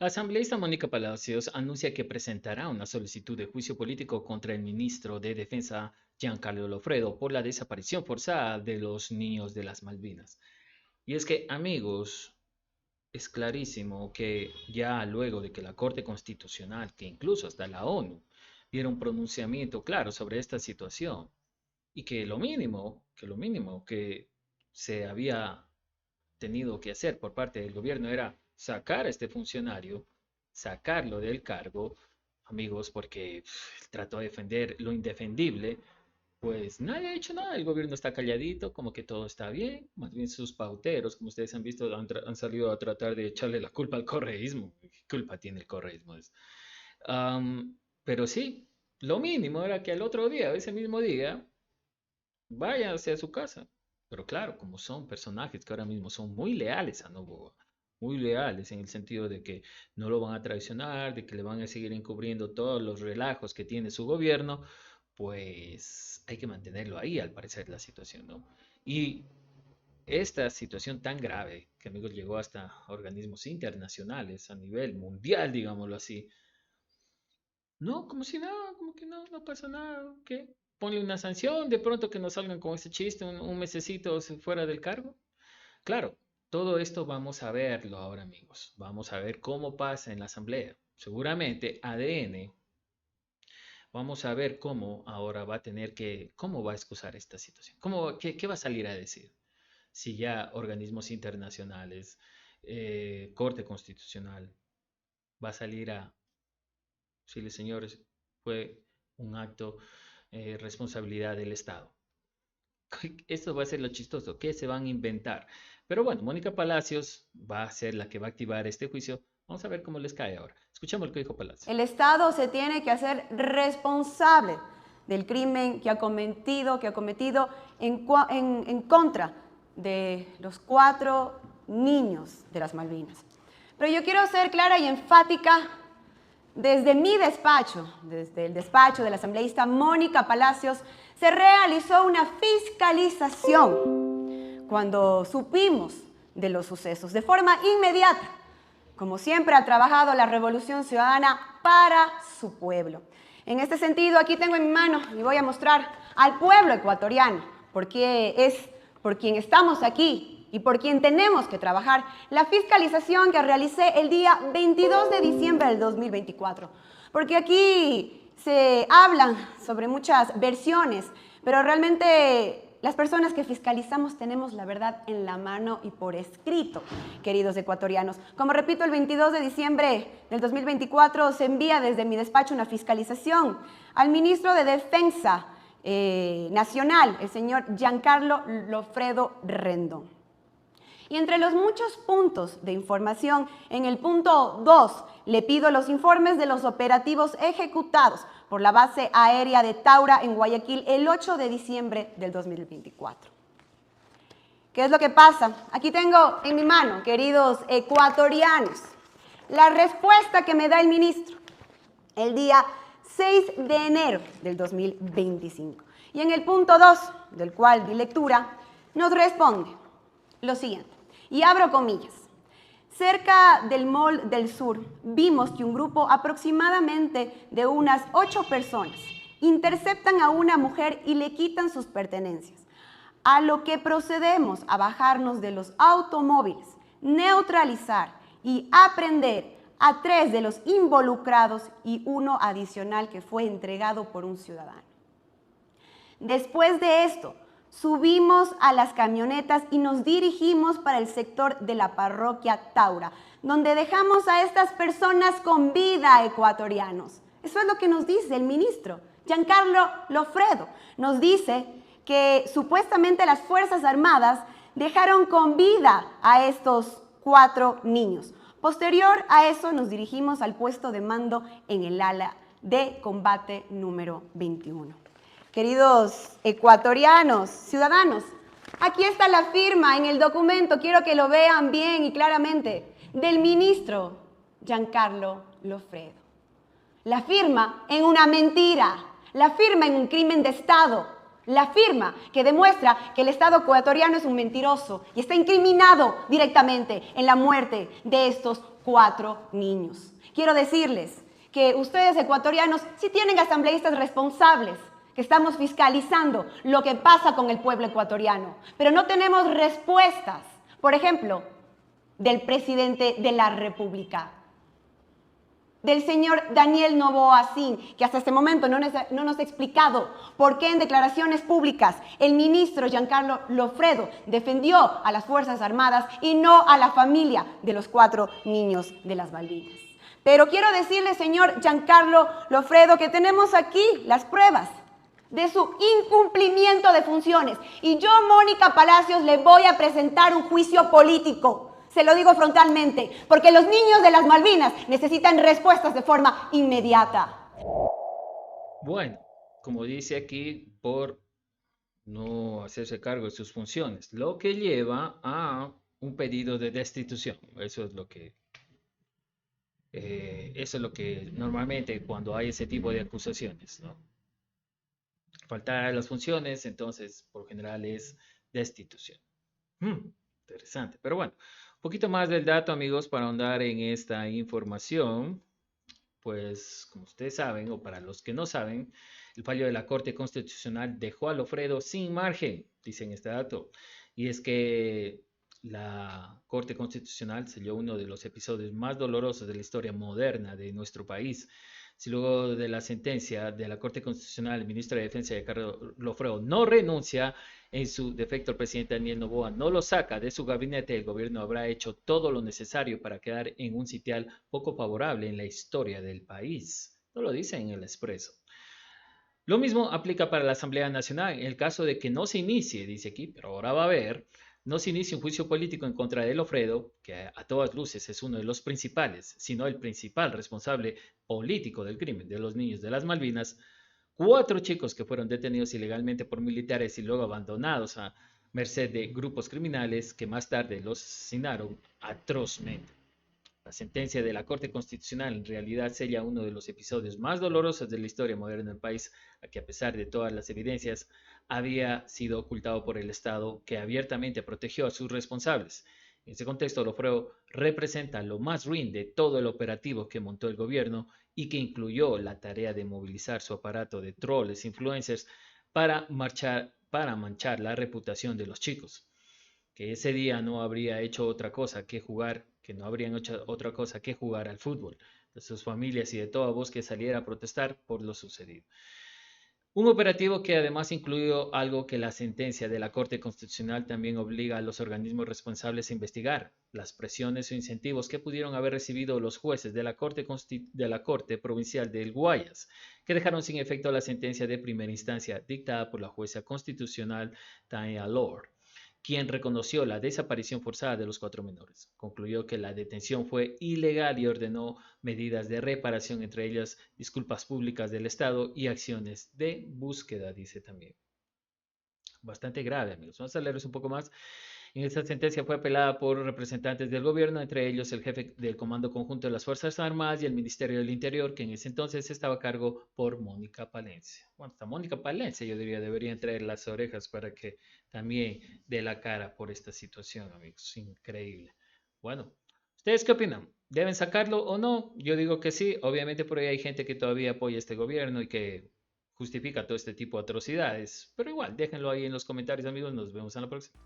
La asambleísta Mónica Palacios anuncia que presentará una solicitud de juicio político contra el ministro de Defensa Giancarlo Lofredo por la desaparición forzada de los niños de las Malvinas. Y es que, amigos, es clarísimo que ya luego de que la Corte Constitucional, que incluso hasta la ONU, diera un pronunciamiento claro sobre esta situación, y que se había tenido que hacer por parte del gobierno era sacar a este funcionario, sacarlo del cargo, amigos, porque trató de defender lo indefendible, pues nadie ha hecho nada, el gobierno está calladito, como que todo está bien, más bien sus pauteros, como ustedes han visto, han salido a tratar de echarle la culpa al correísmo. ¿Qué culpa tiene el correísmo? Pero sí, lo mínimo era que al otro día, ese mismo día, váyase a su casa. Pero claro, como son personajes que ahora mismo son muy leales a Noboa, muy leales en el sentido de que no lo van a traicionar, de que le van a seguir encubriendo todos los relajos que tiene su gobierno, pues hay que mantenerlo ahí, al parecer, la situación, ¿no? Y esta situación tan grave, que amigos llegó hasta organismos internacionales a nivel mundial, digámoslo así, no, como si nada, como que no, no pasa nada, ¿qué? Ponle una sanción, de pronto que no salgan con ese chiste un mesecito fuera del cargo. Claro, todo esto vamos a verlo ahora, amigos. Vamos a ver cómo pasa en la asamblea. Seguramente ADN, vamos a ver cómo ahora va a tener que, cómo va a excusar esta situación. Qué va a salir a decir? Si ya organismos internacionales, Corte Constitucional, va a salir a decirle, señores, fue un acto responsabilidad del Estado. Esto va a ser lo chistoso, ¿qué se van a inventar? Pero bueno, Mónica Palacios va a ser la que va a activar este juicio. Vamos a ver cómo les cae ahora. Escuchemos lo que dijo Palacios. El Estado se tiene que hacer responsable del crimen que ha cometido en contra de los 4 niños de las Malvinas. Pero yo quiero ser clara y enfática. Desde mi despacho, desde el despacho de la asambleísta Mónica Palacios, se realizó una fiscalización cuando supimos de los sucesos de forma inmediata. Como siempre ha trabajado la Revolución Ciudadana para su pueblo. En este sentido, aquí tengo en mi mano y voy a mostrar al pueblo ecuatoriano, porque es por quien estamos aquí y por quien tenemos que trabajar, la fiscalización que realicé el día 22 de diciembre del 2024. Porque aquí se hablan sobre muchas versiones, pero realmente las personas que fiscalizamos tenemos la verdad en la mano y por escrito, queridos ecuatorianos. Como repito, el 22 de diciembre del 2024 se envía desde mi despacho una fiscalización al ministro de Defensa Nacional, el señor Giancarlo Lofredo Rendón. Y entre los muchos puntos de información, en el punto 2, le pido los informes de los operativos ejecutados por la base aérea de Taura en Guayaquil el 8 de diciembre del 2024. ¿Qué es lo que pasa? Aquí tengo en mi mano, queridos ecuatorianos, la respuesta que me da el ministro el día 6 de enero del 2025. Y en el punto 2, del cual di lectura, nos responde lo siguiente. Y abro comillas. Cerca del Mall del Sur vimos que un grupo aproximadamente de unas 8 personas interceptan a una mujer y le quitan sus pertenencias. A lo que procedemos a bajarnos de los automóviles, neutralizar y aprender a 3 de los involucrados y 1 adicional que fue entregado por un ciudadano. Después de esto, subimos a las camionetas y nos dirigimos para el sector de la parroquia Taura, donde dejamos a estas personas con vida, ecuatorianos. Eso es lo que nos dice el ministro Giancarlo Lofredo. Nos dice que supuestamente las Fuerzas Armadas dejaron con vida a estos 4 niños. Posterior a eso nos dirigimos al puesto de mando en el ala de combate número 21. Queridos ecuatorianos, ciudadanos, aquí está la firma en el documento, quiero que lo vean bien y claramente, del ministro Giancarlo Lofredo. La firma en una mentira, la firma en un crimen de Estado, la firma que demuestra que el Estado ecuatoriano es un mentiroso y está incriminado directamente en la muerte de estos 4 niños. Quiero decirles que ustedes ecuatorianos sí tienen asambleístas responsables, que estamos fiscalizando lo que pasa con el pueblo ecuatoriano, pero no tenemos respuestas, por ejemplo, del presidente de la República, del señor Daniel Noboa Sin, que hasta este momento no nos ha explicado por qué en declaraciones públicas el ministro Giancarlo Lofredo defendió a las Fuerzas Armadas y no a la familia de los 4 niños de las Malvinas. Pero quiero decirle, señor Giancarlo Lofredo, que tenemos aquí las pruebas de su incumplimiento de funciones. Y yo, Mónica Palacios, le voy a presentar un juicio político. Se lo digo frontalmente, porque los niños de las Malvinas necesitan respuestas de forma inmediata. Bueno, como dice aquí, por no hacerse cargo de sus funciones, lo que lleva a un pedido de destitución. Eso es lo que normalmente cuando hay ese tipo de acusaciones, ¿no? Faltar a las funciones, entonces por general es destitución. Interesante, pero bueno, un poquito más del dato, amigos, para ahondar en esta información. Pues, como ustedes saben, o para los que no saben, el fallo de la Corte Constitucional dejó a Lofredo sin margen, dicen este dato. Y es que la Corte Constitucional selló uno de los episodios más dolorosos de la historia moderna de nuestro país. Si luego de la sentencia de la Corte Constitucional, el ministro de Defensa, Carlos Lofredo, no renuncia, en su defecto el presidente Daniel Noboa no lo saca de su gabinete, el gobierno habrá hecho todo lo necesario para quedar en un sitial poco favorable en la historia del país. No lo dice en el Expreso. Lo mismo aplica para la Asamblea Nacional. En el caso de que no se inicie, dice aquí, pero ahora va a haber, no se inicie un juicio político en contra de Lofredo, que a todas luces es uno de los principales, sino el principal responsable político del crimen de los niños de las Malvinas. 4 chicos que fueron detenidos ilegalmente por militares y luego abandonados a merced de grupos criminales que más tarde los asesinaron atrozmente. La sentencia de la Corte Constitucional en realidad sella uno de los episodios más dolorosos de la historia moderna del país, a que a pesar de todas las evidencias había sido ocultado por el Estado, que abiertamente protegió a sus responsables. En ese contexto, Lofredo representa lo más ruin de todo el operativo que montó el gobierno y que incluyó la tarea de movilizar su aparato de troles influencers para manchar la reputación de los chicos, que ese día no habría hecho otra cosa que jugar, que no habrían hecho otra cosa que jugar al fútbol, de sus familias y de toda voz que saliera a protestar por lo sucedido. Un operativo que además incluyó algo que la sentencia de la Corte Constitucional también obliga a los organismos responsables a investigar: las presiones o incentivos que pudieron haber recibido los jueces de la Corte Provincial del Guayas, que dejaron sin efecto la sentencia de primera instancia dictada por la jueza constitucional Tanya Lord, quien reconoció la desaparición forzada de los 4 menores. Concluyó que la detención fue ilegal y ordenó medidas de reparación, entre ellas disculpas públicas del Estado y acciones de búsqueda, dice también. Bastante grave, amigos. Vamos a leerles un poco más. En esta sentencia fue apelada por representantes del gobierno, entre ellos el jefe del Comando Conjunto de las Fuerzas Armadas y el Ministerio del Interior, que en ese entonces estaba a cargo por Mónica Palencia. Bueno, hasta Mónica Palencia yo diría deberían traer las orejas para que también dé la cara por esta situación, amigos. Increíble. Bueno, ¿ustedes qué opinan? ¿Deben sacarlo o no? Yo digo que sí. Obviamente por ahí hay gente que todavía apoya este gobierno y que justifica todo este tipo de atrocidades. Pero igual, déjenlo ahí en los comentarios, amigos. Nos vemos en la próxima.